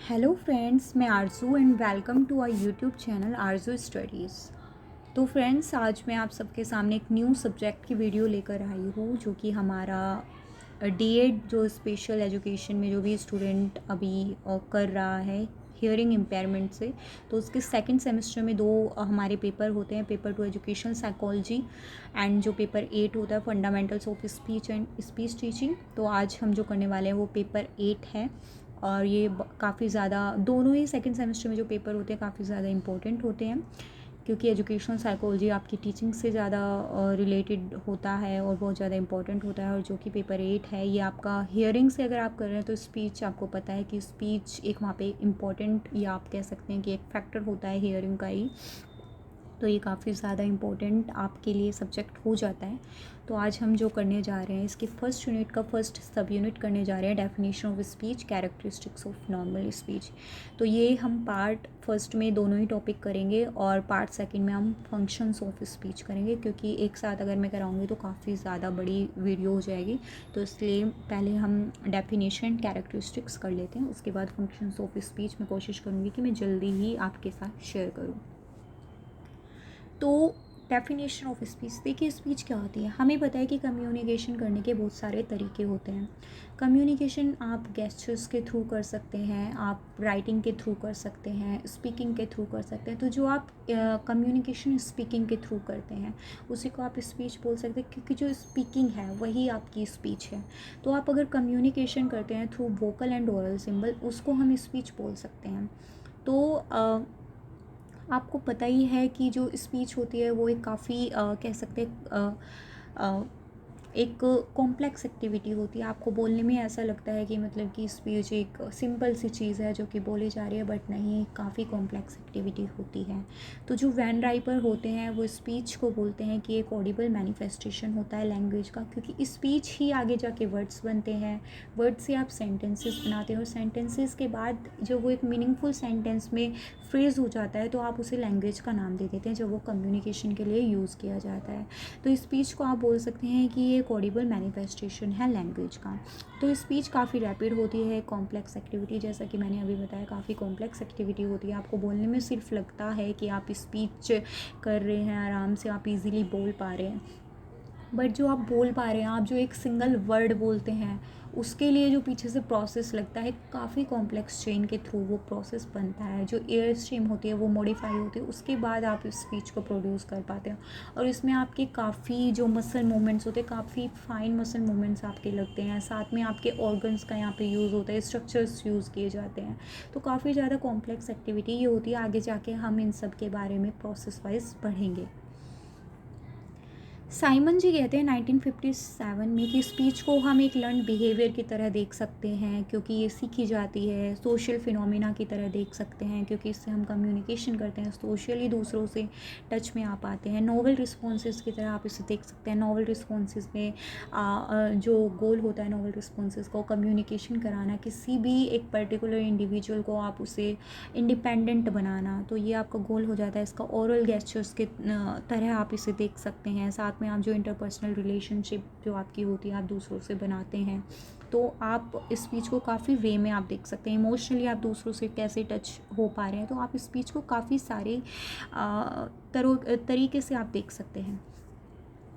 Hello friends, मैं Arzoo and welcome to our YouTube channel Arzoo studies. तो friends, आज मैं आप सबके सामने एक न्यू सब्जेक्ट की वीडियो लेकर आई हूँ, जो कि हमारा डीएड जो स्पेशल एजुकेशन में जो भी स्टूडेंट अभी कर रहा है हियरिंग इम्पेयरमेंट से, तो उसके सेकंड सेमेस्टर में दो हमारे पेपर होते हैं। पेपर 2 एजुकेशनल साइकोलॉजी एंड जो पेपर 8 होता है fundamentals of speech and speech teaching. तो आज हम जो करने वाले हैं वो पेपर 8 है और ये काफ़ी ज़्यादा दोनों ही सेकंड सेमेस्टर में जो पेपर होते हैं काफ़ी ज़्यादा इंपॉर्टेंट होते हैं, क्योंकि एजुकेशनल साइकोलॉजी आपकी टीचिंग से ज़्यादा रिलेटेड होता है और बहुत ज़्यादा इंपॉर्टेंट होता है। और जो कि पेपर 8 है ये आपका हियरिंग से अगर आप कर रहे हैं तो स्पीच, आपको पता है कि स्पीच एक वहाँ पे इम्पॉर्टेंट, या आप कह सकते हैं कि एक फैक्टर होता है हियरिंग का ही। तो ये काफ़ी ज़्यादा इम्पोर्टेंट आपके लिए सब्जेक्ट हो जाता है। तो आज हम जो करने जा रहे हैं इसके फर्स्ट यूनिट का फर्स्ट सब यूनिट करने जा रहे हैं, definition of speech, characteristics of normal speech. तो ये हम पार्ट फर्स्ट में दोनों ही टॉपिक करेंगे और पार्ट सेकंड में हम फंक्शंस ऑफ स्पीच करेंगे, क्योंकि एक साथ अगर मैं कराऊंगी तो काफ़ी ज़्यादा बड़ी वीडियो हो जाएगी। तो इसलिए पहले हम डेफिनेशन कैरेक्टरिस्टिक्स कर लेते हैं, उसके बाद फंक्शंस ऑफ स्पीच मैं कोशिश करूँगी कि मैं जल्दी ही आपके साथ शेयर करूँ। तो डेफिनेशन ऑफ स्पीच, देखिए स्पीच क्या होती है। हमें पता है कि कम्युनिकेशन करने के बहुत सारे तरीके होते हैं। कम्युनिकेशन आप गेस्चर्स के थ्रू कर सकते हैं, आप राइटिंग के थ्रू कर सकते हैं, स्पीकिंग के थ्रू कर सकते हैं। तो जो आप कम्युनिकेशन स्पीकिंग के थ्रू करते हैं उसी को आप स्पीच बोल सकते हैं, क्योंकि जो स्पीकिंग है वही आपकी स्पीच है। तो आप अगर कम्युनिकेशन करते हैं through vocal and oral symbol, उसको हम स्पीच बोल सकते हैं। तो आपको पता ही है कि जो स्पीच होती है वो एक काफ़ी कह सकते हैं एक कॉम्प्लेक्स एक्टिविटी होती है। आपको बोलने में ऐसा लगता है कि मतलब कि स्पीच एक सिंपल सी चीज़ है जो कि बोली जा रही है, बट नहीं, काफ़ी कॉम्प्लेक्स एक्टिविटी होती है। तो जो वैन राइपर होते हैं वो स्पीच को बोलते हैं कि एक ऑडिबल मैनिफेस्टेशन होता है लैंग्वेज का, क्योंकि स्पीच ही आगे जाके वर्ड्स बनते हैं। वर्ड से आप सेंटेंसेस बनाते हैं और सेंटेंसेस के बाद जो वो एक मीनिंगफुल सेंटेंस में फ्रेज़ हो जाता है तो आप उसे लैंग्वेज का नाम दे देते हैं जब वो कम्युनिकेशन के लिए यूज़ किया जाता है। तो स्पीच को आप बोल सकते हैं कि ये एक ऑडिबल मैनिफेस्टेशन है लैंग्वेज का। तो स्पीच काफ़ी रैपिड होती है, कॉम्प्लेक्स एक्टिविटी, जैसा कि मैंने अभी बताया काफ़ी कॉम्प्लेक्स एक्टिविटी होती है। आपको बोलने में सिर्फ लगता है कि आप स्पीच कर रहे हैं, आराम से आप इजीली बोल पा रहे हैं, बट जो आप बोल पा रहे हैं, आप जो एक सिंगल वर्ड बोलते हैं उसके लिए जो पीछे से प्रोसेस लगता है, काफ़ी कॉम्प्लेक्स चेन के थ्रू वो प्रोसेस बनता है। जो एयर स्ट्रीम होती है वो मॉडिफाई होती है, उसके बाद आप इस स्पीच को प्रोड्यूस कर पाते हैं। और इसमें आपके काफ़ी जो मसल मूवमेंट्स होते हैं, काफ़ी फाइन मसल मूवमेंट्स आपके लगते हैं। साथ में आपके ऑर्गन्स का यहाँ पे यूज़ होता है, स्ट्रक्चर्स यूज़ किए जाते हैं। तो काफ़ी ज़्यादा कॉम्प्लेक्स एक्टिविटी ये होती है। आगे जाके हम इन सब के बारे में प्रोसेस वाइज पढ़ेंगे। साइमन जी कहते हैं 1957 में कि स्पीच को हम एक लर्न बिहेवियर की तरह देख सकते हैं, क्योंकि ये सीखी जाती है। सोशल फिनोमिना की तरह देख सकते हैं, क्योंकि इससे हम कम्युनिकेशन करते हैं, सोशली दूसरों से टच में आ पाते हैं। नॉवल रिस्पॉन्सेज की तरह आप इसे देख सकते हैं। नॉवल रिस्पॉन्सेज में जो गोल होता है नॉवल रिस्पॉन्सेज को कम्युनिकेशन कराना, किसी भी एक पर्टिकुलर इंडिविजुअल को आप उसे इंडिपेंडेंट बनाना, तो ये आपका गोल हो जाता है। इसका ओरल गेस्चर्स के तरह आप इसे देख सकते हैं। साथ में आप जो इंटरपर्सनल रिलेशनशिप जो आपकी होती है आप दूसरों से बनाते हैं, तो आप स्पीच को काफ़ी वे में आप देख सकते हैं। इमोशनली आप दूसरों से कैसे टच हो पा रहे हैं, तो आप स्पीच को काफ़ी सारे तरीके से आप देख सकते हैं।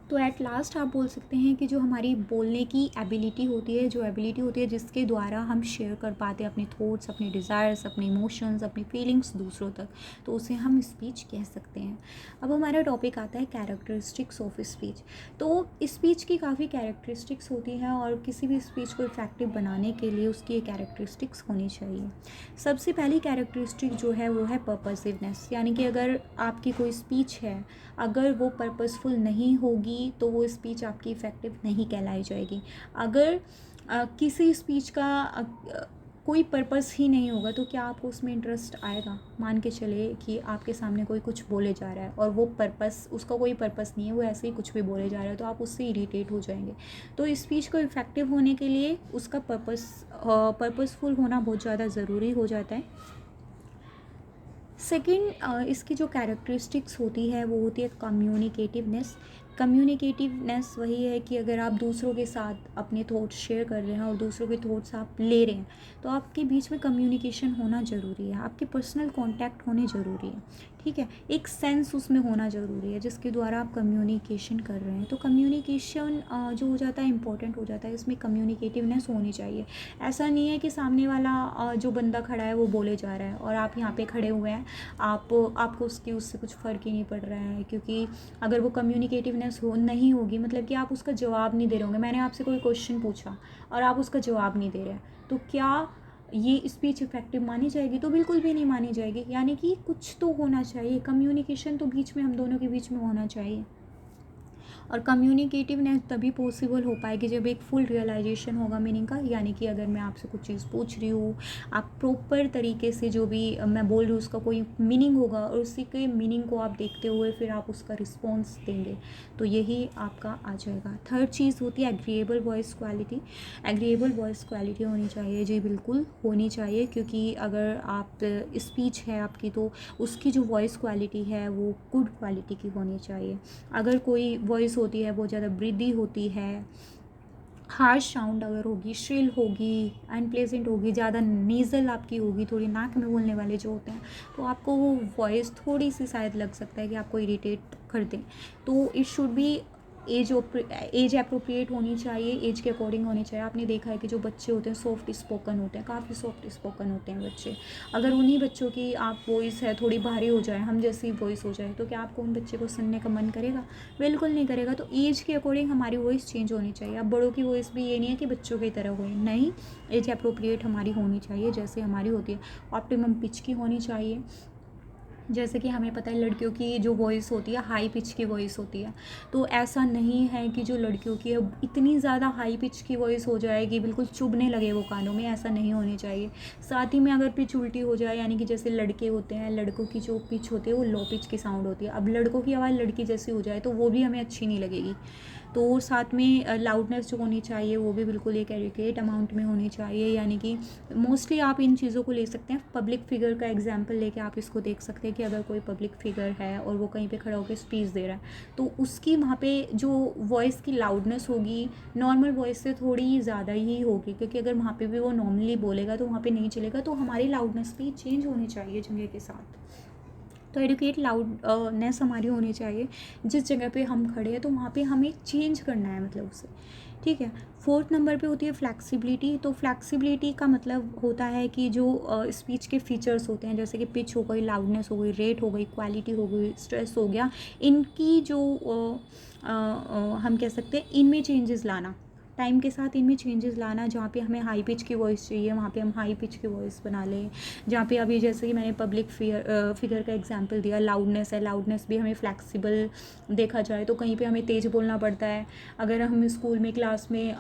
तो एट लास्ट आप बोल सकते हैं कि जो हमारी बोलने की एबिलिटी होती है, जो एबिलिटी होती है जिसके द्वारा हम शेयर कर पाते हैं अपने थॉट्स, अपने डिज़ायर्स, अपने इमोशंस, अपनी फीलिंग्स दूसरों तक, तो उसे हम स्पीच कह सकते हैं। अब हमारा टॉपिक आता है कैरेक्टरिस्टिक्स ऑफ स्पीच। तो स्पीच की काफ़ी कैरेक्टरिस्टिक्स होती हैं और किसी भी स्पीच को इफेक्टिव बनाने के लिए उसकी एक कैरेक्टरिस्टिक्स होनी चाहिए। सबसे पहली कैरेक्टरिस्टिक जो है वो है पर्पसिवनेस, यानी कि अगर आपकी कोई स्पीच है, अगर वो पर्पसफुल नहीं होगी तो वो स्पीच आपकी इफ़ेक्टिव नहीं कहलाई जाएगी। अगर किसी स्पीच का कोई पर्पस ही नहीं होगा तो क्या आपको उसमें इंटरेस्ट आएगा? मान के चले कि आपके सामने कोई कुछ बोले जा रहा है और वो पर्पस, उसका कोई पर्पस नहीं है, वो ऐसे ही कुछ भी बोले जा रहा है, तो आप उससे इरिटेट हो जाएंगे। तो स्पीच को इफ़ेक्टिव होने के लिए उसका पर्पसफुल होना बहुत ज़्यादा ज़रूरी हो जाता है। सेकेंड, इसकी जो कैरेक्टरिस्टिक्स होती है वो होती है कम्युनिकेटिवनेस। कम्युनिकेटिवनेस वही है कि अगर आप दूसरों के साथ अपने थॉट्स शेयर कर रहे हैं और दूसरों के थॉट्स आप ले रहे हैं, तो आपके बीच में कम्युनिकेशन होना ज़रूरी है, आपके पर्सनल कांटेक्ट होने ज़रूरी है, ठीक है। एक सेंस उसमें होना ज़रूरी है जिसके द्वारा आप कम्युनिकेशन कर रहे हैं। तो कम्युनिकेशन जो हो जाता है इम्पोर्टेंट हो जाता है, इसमें कम्युनिकेटिवनेस होनी चाहिए। ऐसा नहीं है कि सामने वाला जो बंदा खड़ा है वो बोले जा रहा है और आप यहाँ पे खड़े हुए हैं, आपको उससे कुछ फ़र्क ही नहीं पड़ रहा है, क्योंकि अगर वो कम्युनिकेटिवनेस नहीं होगी, मतलब कि आप उसका जवाब नहीं दे रहे होंगे। मैंने आपसे कोई क्वेश्चन पूछा और आप उसका जवाब नहीं दे रहे हैं, तो क्या ये स्पीच इफ़ेक्टिव मानी जाएगी? तो बिल्कुल भी नहीं मानी जाएगी। यानी कि कुछ तो होना चाहिए, कम्युनिकेशन तो बीच में हम दोनों के बीच में होना चाहिए। और कम्युनिकेटिवनेस तभी पॉसिबल हो पाएगी जब एक फुल रियलाइजेशन होगा मीनिंग का। यानी कि अगर मैं आपसे कुछ चीज़ पूछ रही हूँ, आप प्रॉपर तरीके से जो भी मैं बोल रही हूँ उसका कोई मीनिंग होगा और उसी के मीनिंग को आप देखते हुए फिर आप उसका रिस्पॉन्स देंगे, तो यही आपका आ जाएगा। थर्ड चीज़ होती है agreeable voice quality. Agreeable voice quality होनी चाहिए जी, बिल्कुल होनी चाहिए, क्योंकि अगर आप स्पीच है आपकी तो उसकी जो वॉइस क्वालिटी है वो गुड क्वालिटी की होनी चाहिए। अगर कोई वॉइस होती है बहुत ज़्यादा ब्रीदी होती है, हार्श साउंड अगर होगी, श्रिल होगी, अनप्लेजेंट होगी, ज़्यादा नीज़ल आपकी होगी, थोड़ी नाक में बोलने वाले जो होते हैं, तो आपको वो वॉइस थोड़ी सी शायद लग सकता है कि आपको इरिटेट कर दें। तो it should be age appropriate होनी चाहिए, एज के अकॉर्डिंग होनी चाहिए। आपने देखा है कि जो बच्चे होते हैं सॉफ्ट स्पोकन होते हैं, काफ़ी सॉफ्ट स्पोकन होते हैं बच्चे। अगर उन्हीं बच्चों की आप वॉइस है थोड़ी भारी हो जाए, हम जैसी वॉइस हो जाए, तो क्या आपको उन बच्चे को सुनने का मन करेगा? बिल्कुल नहीं करेगा। तो एज के अकॉर्डिंग हमारी वॉइस चेंज होनी चाहिए। अब बड़ों की वॉइस भी ये नहीं है कि बच्चों की तरह हो, नहीं, एज अप्रोप्रिएट हमारी होनी चाहिए जैसे हमारी होती है। ऑप्टिमम पिच की होनी चाहिए। जैसे कि हमें पता है लड़कियों की जो वॉइस होती है हाई पिच की वॉइस होती है, तो ऐसा नहीं है कि जो लड़कियों की है इतनी ज़्यादा हाई पिच की वॉइस हो जाएगी बिल्कुल चुभने लगे वो कानों में, ऐसा नहीं होनी चाहिए। साथ ही में अगर पिच उल्टी हो जाए, यानी कि जैसे लड़के होते हैं, लड़कों की जो पिच होती है वो लो पिच की साउंड होती है, अब लड़कों की आवाज़ लड़की जैसी हो जाए तो वो भी हमें अच्छी नहीं लगेगी। तो साथ में लाउडनेस जो होनी चाहिए वो भी बिल्कुल एक एडिक्वेट अमाउंट में होनी चाहिए। यानी कि मोस्टली आप इन चीज़ों को ले सकते हैं। पब्लिक फिगर का एग्जांपल लेके आप इसको देख सकते हैं कि अगर कोई पब्लिक फिगर है और वो कहीं पे खड़ा होकर स्पीच दे रहा है, तो उसकी वहाँ पे जो वॉइस की लाउडनेस होगी नॉर्मल वॉइस से थोड़ी ज़्यादा ही होगी, क्योंकि अगर वहाँ पे भी वो नॉर्मली बोलेगा तो वहाँ पे नहीं चलेगा। तो हमारी लाउडनेस भी चेंज होनी चाहिए जगह के साथ। तो एडुकेट लाउडनेस हमारी होनी चाहिए। जिस जगह पे हम खड़े हैं तो वहाँ पे हमें चेंज करना है, मतलब उसे, ठीक है। फोर्थ नंबर पे होती है फ्लैक्सिबिलिटी। तो फ्लैक्सिबिलिटी का मतलब होता है कि जो स्पीच के फीचर्स होते हैं, जैसे कि पिच हो गई, लाउडनेस हो गई, रेट हो गई, क्वालिटी हो गई, स्ट्रेस हो गया, इनकी जो हम कह सकते हैं इनमें चेंजेस लाना, टाइम के साथ इनमें चेंजेस लाना। जहाँ पे हमें हाई पिच की वॉइस चाहिए वहाँ पे हम हाई पिच की वॉइस बना लें। जहाँ पे अभी जैसे कि मैंने पब्लिक फिगर का एग्जांपल दिया, लाउडनेस है, लाउडनेस भी हमें फ्लैक्सिबल देखा जाए तो कहीं पे हमें तेज़ बोलना पड़ता है। अगर हम स्कूल में क्लास में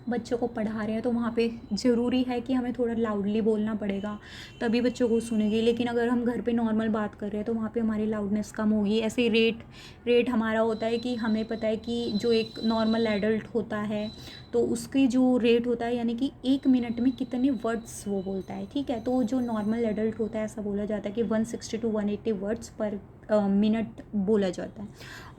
बच्चों को पढ़ा रहे हैं तो वहाँ पे ज़रूरी है कि हमें थोड़ा लाउडली बोलना पड़ेगा, तभी बच्चों को सुनेगी। लेकिन अगर हम घर पे नॉर्मल बात कर रहे हैं तो वहाँ पे हमारी लाउडनेस कम होगी। ऐसे रेट हमारा होता है कि हमें पता है कि जो एक नॉर्मल एडल्ट होता है तो उसकी जो रेट होता है, यानी कि 1 मिनट में कितने वर्ड्स वो बोलता है, ठीक है। तो जो नॉर्मल एडल्ट होता है ऐसा बोला जाता है कि 160 to 180 वर्ड्स पर मिनट बोला जाता है।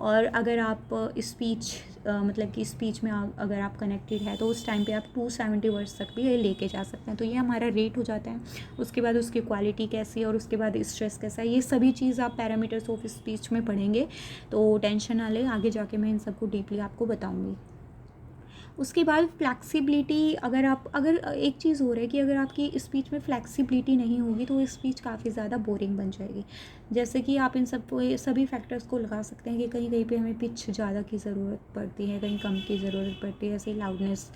और अगर आप स्पीच मतलब कि स्पीच में अगर आप कनेक्टेड है तो उस टाइम पे आप 270 वर्ड्स तक भी ये लेके जा सकते हैं। तो ये हमारा रेट हो जाता है। उसके बाद उसकी क्वालिटी कैसी है और उसके बाद स्ट्रेस कैसा है, ये सभी चीज़ आप पैरामीटर्स ऑफ स्पीच में पढ़ेंगे, तो टेंशन ना लें, आगे जाके मैं इन सबको डीपली आपको बताऊँगी। उसके बाद फ्लैक्सिबिलिटी, अगर एक चीज़ हो रहा है कि अगर आपकी स्पीच में फ्लैक्सिबिलिटी नहीं होगी तो वो स्पीच काफ़ी ज़्यादा बोरिंग बन जाएगी। जैसे कि आप इन सब सभी फैक्टर्स को लगा सकते हैं कि कहीं कहीं पे हमें पिच ज़्यादा की ज़रूरत पड़ती है, कहीं कम की ज़रूरत पड़ती है, ऐसे लाउडनेस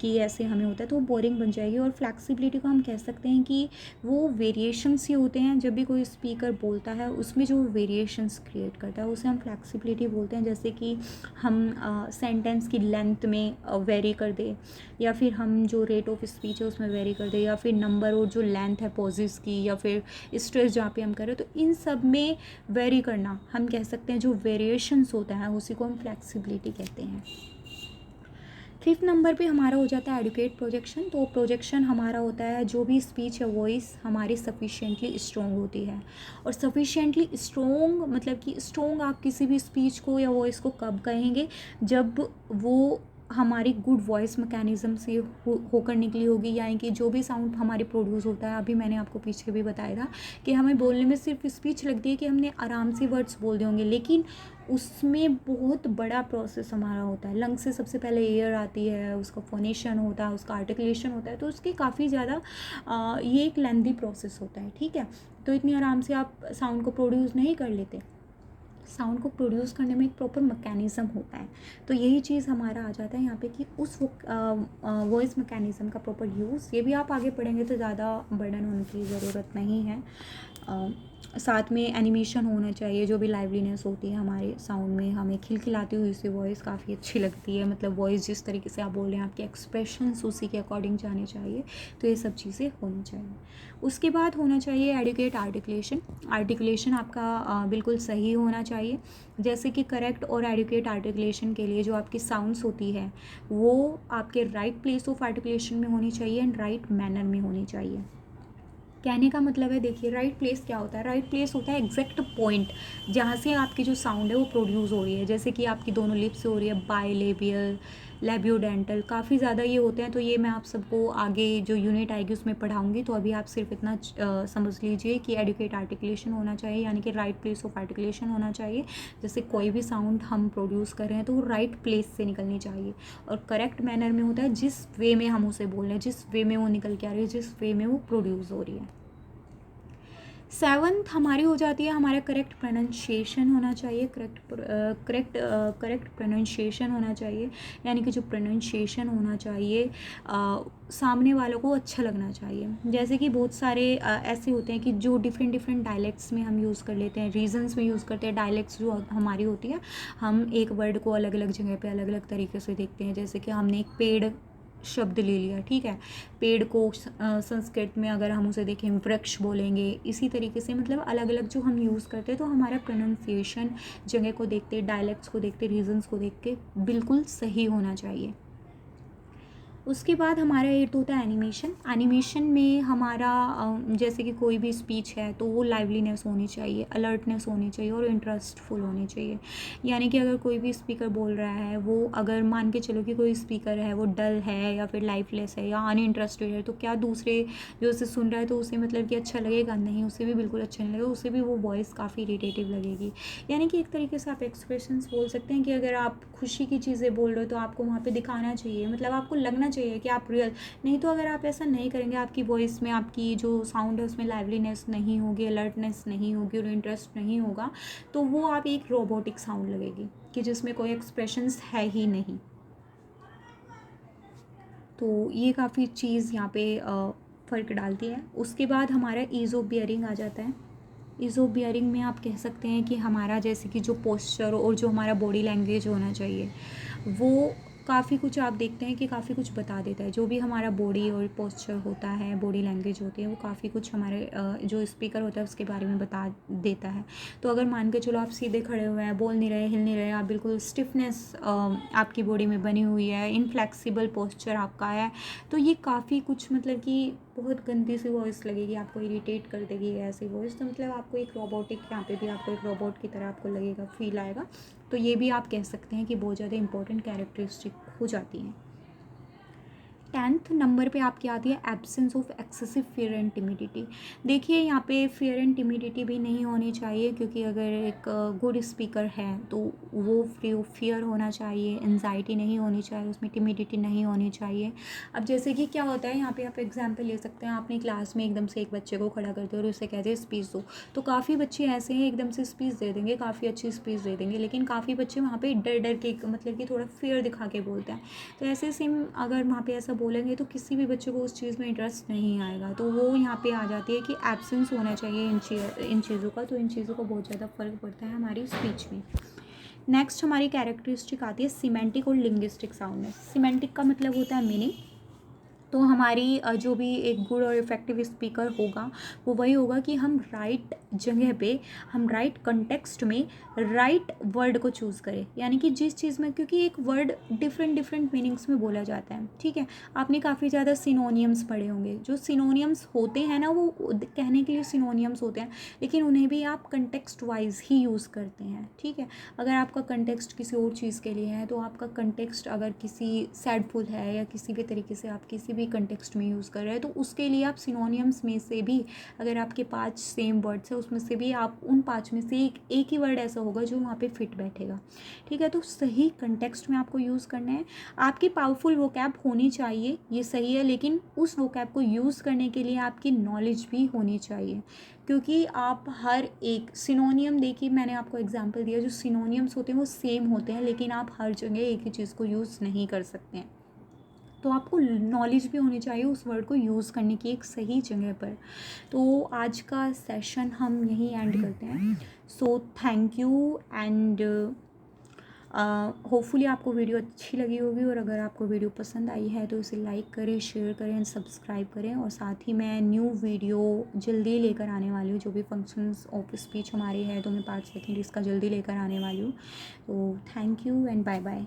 की ऐसे हमें होता है तो वो बोरिंग बन जाएगी। और फ्लैक्सिबिलिटी को हम कह सकते हैं कि वो वेरिएशंस ही होते हैं। जब भी कोई स्पीकर बोलता है उसमें जो वेरिएशंस क्रिएट करता है उसे हम फ्लैक्सिबिलिटी बोलते हैं। जैसे कि हम सेंटेंस की लेंथ में वेरी कर दे, या फिर हम जो रेट ऑफ स्पीच है उसमें वेरी कर दे, या फिर नंबर और जो लेंथ है पॉजेस की, या फिर स्ट्रेस जहाँ पे हम करें, तो इन सब में वेरी करना हम कह सकते हैं। जो वेरिएशंस होता है उसी को हम फ्लैक्सिबिलिटी कहते हैं। 5th नंबर पे हमारा हो जाता है एडुकेट प्रोजेक्शन। तो प्रोजेक्शन हमारा होता है जो भी स्पीच या वॉइस हमारी सफिशिएंटली स्ट्रॉन्ग होती है। और सफिशिएंटली स्ट्रॉन्ग मतलब कि स्ट्रॉन्ग आप किसी भी स्पीच को या वॉइस को कब कहेंगे, जब वो हमारी गुड वॉइस मैकेनिज़्म से होकर निकली होगी, यानी कि जो भी साउंड हमारे प्रोड्यूस होता है, अभी मैंने आपको पीछे भी बताया था कि हमें बोलने में सिर्फ स्पीच लगती है कि हमने आराम से वर्ड्स बोल दिए होंगे, लेकिन उसमें बहुत बड़ा प्रोसेस हमारा होता है। लंग्स से सबसे पहले एयर आती है, उसका फोनेशन होता है, उसका आर्टिकुलेशन होता है, तो उसके काफ़ी ज़्यादा ये एक लेंदी प्रोसेस होता है, ठीक है। तो इतनी आराम से आप साउंड को प्रोड्यूस नहीं कर लेते। साउंड को प्रोड्यूस करने में एक प्रॉपर मैकेनिज़्म होता है। तो यही चीज़ हमारा आ जाता है यहाँ पे कि उस वॉइस मैकेनिज़्म का प्रॉपर यूज़, ये भी आप आगे पढ़ेंगे तो ज़्यादा बर्डन होने की ज़रूरत नहीं है। साथ में एनिमेशन होना चाहिए, जो भी लाइवलीनेस होती है हमारे साउंड में, हमें खिलखिलाती हुई सी वॉइस काफ़ी अच्छी लगती है, मतलब वॉइस जिस तरीके से आप बोल रहे हैं आपके एक्सप्रेशंस उसी के अकॉर्डिंग जाने चाहिए। तो ये सब चीज़ें होनी चाहिए। उसके बाद होना चाहिए एडुकेट आर्टिकुलेशन। आर्टिकुलेशन आपका बिल्कुल सही होना चाहिए। जैसे कि करेक्ट और एडुकेट आर्टिकुलेशन के लिए जो आपकी साउंड्स होती है वो आपके राइट प्लेस ऑफ आर्टिकुलेशन में होनी चाहिए एंड राइट मैनर में होनी चाहिए। कहने का मतलब है, देखिए राइट प्लेस क्या होता है? राइट प्लेस होता है एग्जैक्ट पॉइंट जहाँ से आपकी जो साउंड है वो प्रोड्यूस हो रही है। जैसे कि आपकी दोनों लिप्स से हो रही है, बायलेबियल, लेबियोडेंटल, काफ़ी ज़्यादा ये होते हैं। तो ये मैं आप सबको आगे जो यूनिट आएगी उसमें पढ़ाऊंगी। तो अभी आप सिर्फ इतना समझ लीजिए कि एडुकेट आर्टिकुलेशन होना चाहिए, यानी कि राइट प्लेस ऑफ आर्टिकुलेशन होना चाहिए। जैसे कोई भी साउंड हम प्रोड्यूस कर रहे हैं तो वो राइट प्लेस से निकलनी चाहिए। और करेक्ट मैनर में होता है जिस वे में हम उसे बोल रहे हैं, जिस वे में वो निकल के आ रही है, जिस वे में वो प्रोड्यूस हो रही है। 7th हमारी हो जाती है, हमारा करेक्ट प्रोनाउंसिएशन होना चाहिए। करेक्ट प्रोनाउंसिएशन होना चाहिए, यानी कि जो प्रोनाउंसिएशन होना चाहिए सामने वालों को अच्छा लगना चाहिए। जैसे कि बहुत सारे ऐसे होते हैं कि जो डिफरेंट डिफरेंट डायलेक्ट्स में हम यूज़ कर लेते हैं, रीजन्स में यूज़ करते हैं। डायलेक्ट्स जो हमारी होती है, हम एक वर्ड को अलग अलग जगह पे अलग अलग तरीके से देखते हैं। जैसे कि हमने एक पेड़ शब्द ले लिया, ठीक है, पेड़ को संस्कृत में अगर हम उसे देखें वृक्ष बोलेंगे। इसी तरीके से मतलब अलग अलग जो हम यूज़ करते हैं, तो हमारा प्रोनाउंसिएशन जगह को देखते, डायलेक्ट्स को देखते, रीजन्स को देख के बिल्कुल सही होना चाहिए। उसके बाद हमारा 8th होता है एनिमेशन। एनिमेशन में हमारा जैसे कि कोई भी स्पीच है तो वो लाइवलीनेस होनी चाहिए, अलर्टनेस होनी चाहिए और इंटरेस्टफुल होनी चाहिए। यानी कि अगर कोई भी स्पीकर बोल रहा है, वो अगर मान के चलो कि कोई स्पीकर है वो डल है या फिर लाइफलेस है या अनइंटरेस्टेड है, तो क्या दूसरे जो उसे सुन रहा है तो उसे मतलब कि अच्छा लगेगा? नहीं, उसे भी बिल्कुल अच्छा नहीं लगेगा, उसे भी वो वॉइस काफ़ी इरिटेटिव लगेगी। यानी कि एक तरीके से आप एक्सप्रेशंस बोल सकते हैं कि अगर आप खुशी की चीज़ें बोल रहे हो तो आपको वहाँ पे दिखाना चाहिए, मतलब आपको लगना चाहिए कि आप रियल। नहीं तो अगर आप ऐसा नहीं करेंगे, आपकी वॉइस में आपकी जो साउंड है उसमें लाइवलीनेस नहीं होगी, अलर्टनेस नहीं होगी और इंटरेस्ट नहीं होगा, तो वो आप एक रोबोटिक साउंड लगेगी कि जिसमें कोई एक्सप्रेशंस है ही नहीं। तो ये काफ़ी चीज़ यहाँ पे फ़र्क डालती है। उसके बाद हमारा ईज़ ऑफ बियरिंग आ जाता है। ईज़ ऑफ बियरिंग में आप कह सकते हैं कि हमारा जैसे कि जो पोस्चर और जो हमारा बॉडी लैंग्वेज होना चाहिए वो काफ़ी कुछ आप देखते हैं कि काफ़ी कुछ बता देता है। जो भी हमारा बॉडी और पोस्चर होता है, बॉडी लैंग्वेज होती है, वो काफ़ी कुछ हमारे जो स्पीकर होता है उसके बारे में बता देता है। तो अगर मान के चलो आप सीधे खड़े हुए हैं, बोल नहीं रहे, हिल नहीं रहे, आप बिल्कुल स्टिफनेस आपकी बॉडी में बनी हुई है, इनफ्लेक्सिबल पोस्चर आपका है, तो ये काफ़ी कुछ मतलब कि बहुत गंदी सी वॉइस लगेगी, आपको इरिटेट कर देगी ऐसी वॉइस। तो मतलब आपको एक रोबोटिक, यहाँ पे भी आपको एक रोबोट की तरह आपको लगेगा, फील आएगा। तो ये भी आप कह सकते हैं कि बहुत ज़्यादा इंपॉर्टेंट कैरेक्टरिस्टिक हो जाती हैं। 10th नंबर पे आपकी आती है absence of excessive fear and timidity. देखिए यहाँ पे फियर एंड टिमिडिटी भी नहीं होनी चाहिए, क्योंकि अगर एक गुड स्पीकर है तो वो फ्री ऑफ फियर होना चाहिए, एंजाइटी नहीं होनी चाहिए, उसमें टिमिडिटी नहीं होनी चाहिए। अब जैसे कि क्या होता है, यहाँ पे आप एग्जांपल ले सकते हैं, आपने क्लास में एकदम से एक बच्चे को खड़ा करते हो और उसे कहते हैं स्पीच दो, तो काफ़ी बच्चे ऐसे हैं एकदम से स्पीच दे देंगे, काफ़ी अच्छी स्पीच दे देंगे, लेकिन काफ़ी बच्चे वहाँ पे डर डर के मतलब कि थोड़ा फियर दिखा के बोलते हैं। तो ऐसे सेम अगर वहाँ पे ऐसा बोलेंगे तो किसी भी बच्चे को उस चीज़ में इंटरेस्ट नहीं आएगा। तो वो यहाँ पे आ जाती है कि एब्सेंस होना चाहिए इन चीज़ों का। तो इन चीज़ों का बहुत ज़्यादा फ़र्क पड़ता है हमारी स्पीच में। नेक्स्ट हमारी कैरेक्टरिस्टिक आती है सीमेंटिक और लिंग्विस्टिक साउंडनेस। सीमेंटिक का मतलब होता है मीनिंग, तो हमारी जो भी एक गुड और इफ़ेक्टिव स्पीकर होगा वो वही होगा कि हम राइट जगह पे, हम राइट कंटेक्स्ट में राइट वर्ड को चूज़ करें। यानी कि जिस चीज़ में, क्योंकि एक वर्ड डिफरेंट डिफरेंट मीनिंग्स में बोला जाता है, ठीक है। आपने काफ़ी ज़्यादा सिनोनियम्स पढ़े होंगे। जो सिनोनियम्स होते हैं ना, वो कहने के लिए सिनोनियम्स होते हैं, लेकिन उन्हें भी आप कंटेक्स्ट वाइज ही यूज़ करते हैं, ठीक है। अगर आपका कंटेक्स्ट किसी और चीज़ के लिए है तो आपका कंटेक्स्ट अगर किसी सैडफुल है या किसी भी तरीके से आप किसी भी कंटेक्स्ट में यूज़ कर रहे हैं तो उसके लिए आप सिनोनियम्स में से भी, अगर आपके 5 सेम वर्ड्स है उसमें से भी आप उन 5 में से एक ही वर्ड ऐसा होगा जो वहाँ पे फिट बैठेगा, ठीक है। तो सही कंटेक्स्ट में आपको यूज़ करना है। आपकी पावरफुल वोकैब होनी चाहिए, ये सही है, लेकिन उस वोकैब को यूज़ करने के लिए आपकी नॉलेज भी होनी चाहिए। क्योंकि आप हर एक सिनोनियम, देखिए मैंने आपको एग्जांपल दिया, जो सिनोनियम्स होते हैं वो सेम होते हैं, लेकिन आप हर जगह एक ही चीज़ को यूज़ नहीं कर सकते हैं। तो आपको नॉलेज भी होनी चाहिए उस वर्ड को यूज़ करने की एक सही जगह पर। तो आज का सेशन हम यहीं एंड करते हैं। So thank you and hopefully आपको वीडियो अच्छी लगी होगी, और अगर आपको वीडियो पसंद आई है तो इसे लाइक करें, शेयर करें एंड सब्सक्राइब करें। और साथ ही मैं न्यू वीडियो जल्दी लेकर आने वाली हूँ, जो भी फंक्शंस ऑफ स्पीच हमारे हैं तो मैं पार्ट सेकंड इसका जल्दी लेकर आने वाली हूँ। तो thank you and bye bye.